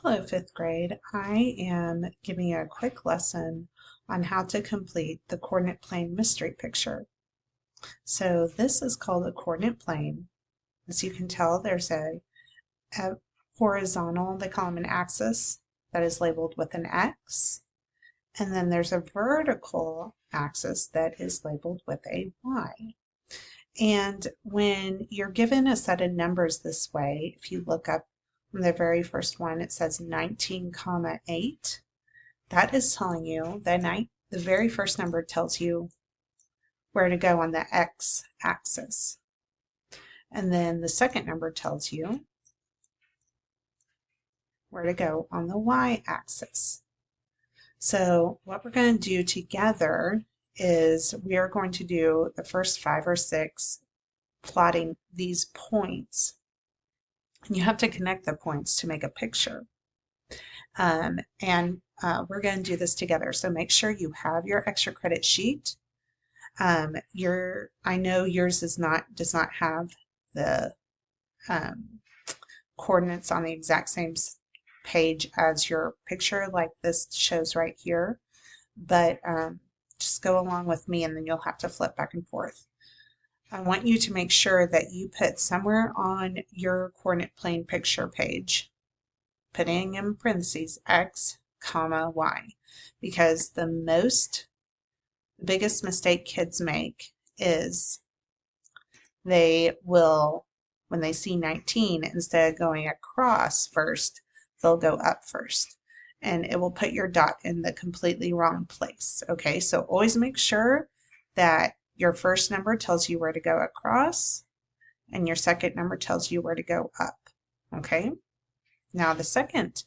Hello, fifth grade. I am giving you a quick lesson on how to complete the coordinate plane mystery picture. So this is called a coordinate plane. As you can tell, there's a horizontal, they call them an axis, that is labeled with an X. And then there's a vertical axis that is labeled with a Y. And when you're given a set of numbers this way, if you look up the very first one, it says 19, 8. That is telling you that the very first number tells you where to go on the x-axis. And then the second number tells you where to go on the y-axis. So what we're going to do together is we are going to do the first 5 or 6 plotting these points. And you have to connect the points to make a picture. We're going to do this together. So make sure you have your extra credit sheet. I know yours does not have the coordinates on the exact same page as your picture, like this shows right here. But just go along with me, and then you'll have to flip back and forth. I want you to make sure that you put somewhere on your coordinate plane picture page, putting in parentheses X, Y, because the biggest mistake kids make is they will, when they see 19, instead of going across first, they'll go up first, and it will put your dot in the completely wrong place. Okay, so always make sure that your first number tells you where to go across, and your second number tells you where to go up. Okay, now the second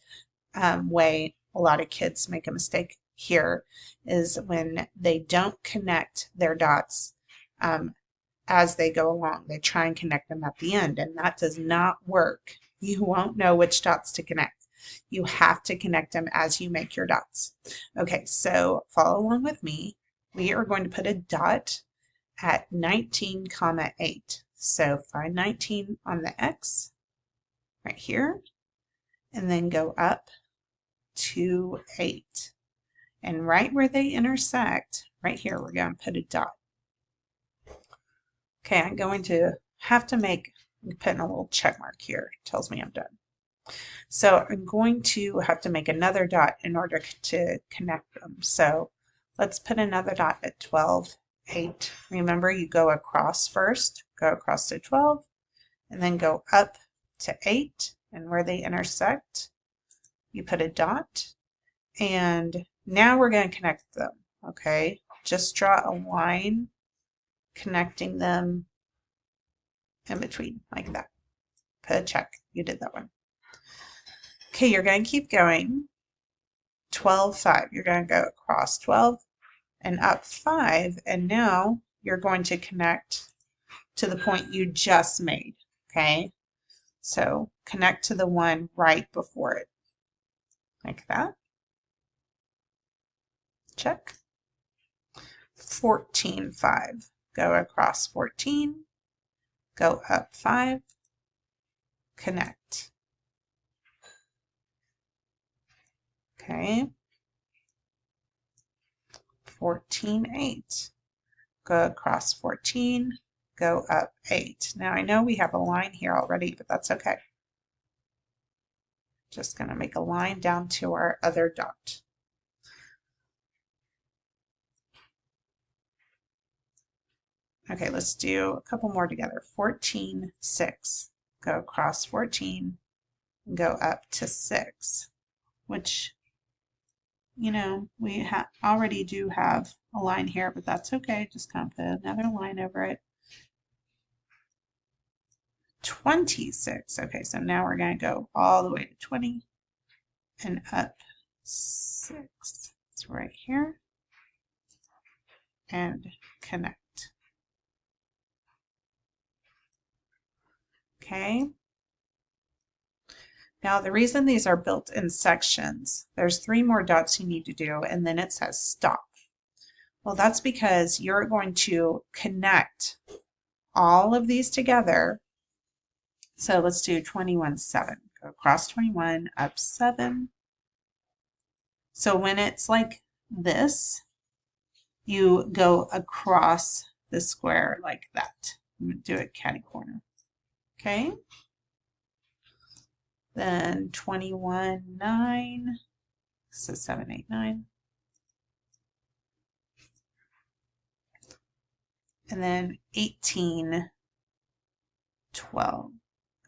way a lot of kids make a mistake here is when they don't connect their dots as they go along. They try and connect them at the end, and that does not work. You won't know which dots to connect. You have to connect them as you make your dots. Okay, so follow along with me. We are going to put a dot at 19, 8. So find 19 on the X right here, and then go up to 8. And right where they intersect, right here, we're going to put a dot. Okay, I'm going to have to put in a little check mark here. It tells me I'm done. So I'm going to have to make another dot in order to connect them. So let's put another dot at 12, 8. Remember, you go across first, go across to 12, and then go up to 8. And where they intersect, you put a dot. And now we're going to connect them. Okay, just draw a line connecting them in between like that. Put a check. You did that one. Okay, you're going to keep going. 12, 5. You're going to go across 12 and up 5, and now you're going to connect to the point you just made. Okay, so connect to the one right before it, like that. Check. 14, 5. Go across 14, go up 5, connect. Okay. 14, 8. Go across 14, go up 8. Now I know we have a line here already, but that's okay. Just going to make a line down to our other dot. Okay, let's do a couple more together. 14, 6. Go across 14, go up to 6, which, you know, we already do have a line here, but that's okay. Just kind of put another line over it. 26. Okay, so now we're going to go all the way to 20 and up 6. It's right here. And connect. Okay. Now the reason these are built in sections, there's 3 more dots you need to do, and then it says stop. Well, that's because you're going to connect all of these together. So let's do 21, 7. go across 21, up 7. So when it's like this, you go across the square like that. I'm going to do it catty corner. Okay. Then 21, 9. So 7, 8, 9. And then 18, 12.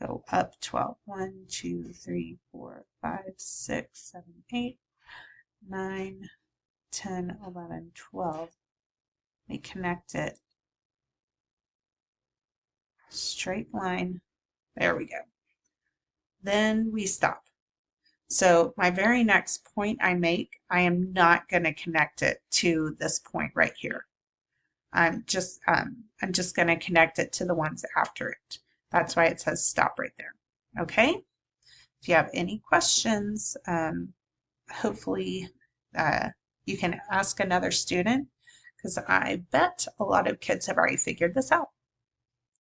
Go up 12. 1, 2, 3, 4, 5, 6, 7, 8, 9, 10, 11, 12. We connect it. Straight line. There we go. Then we stop. So my very next point I make, I am not going to connect it to this point right here. I'm just going to connect it to the ones after it. That's why it says stop right there. Okay. If you have any questions, hopefully you can ask another student, because I bet a lot of kids have already figured this out.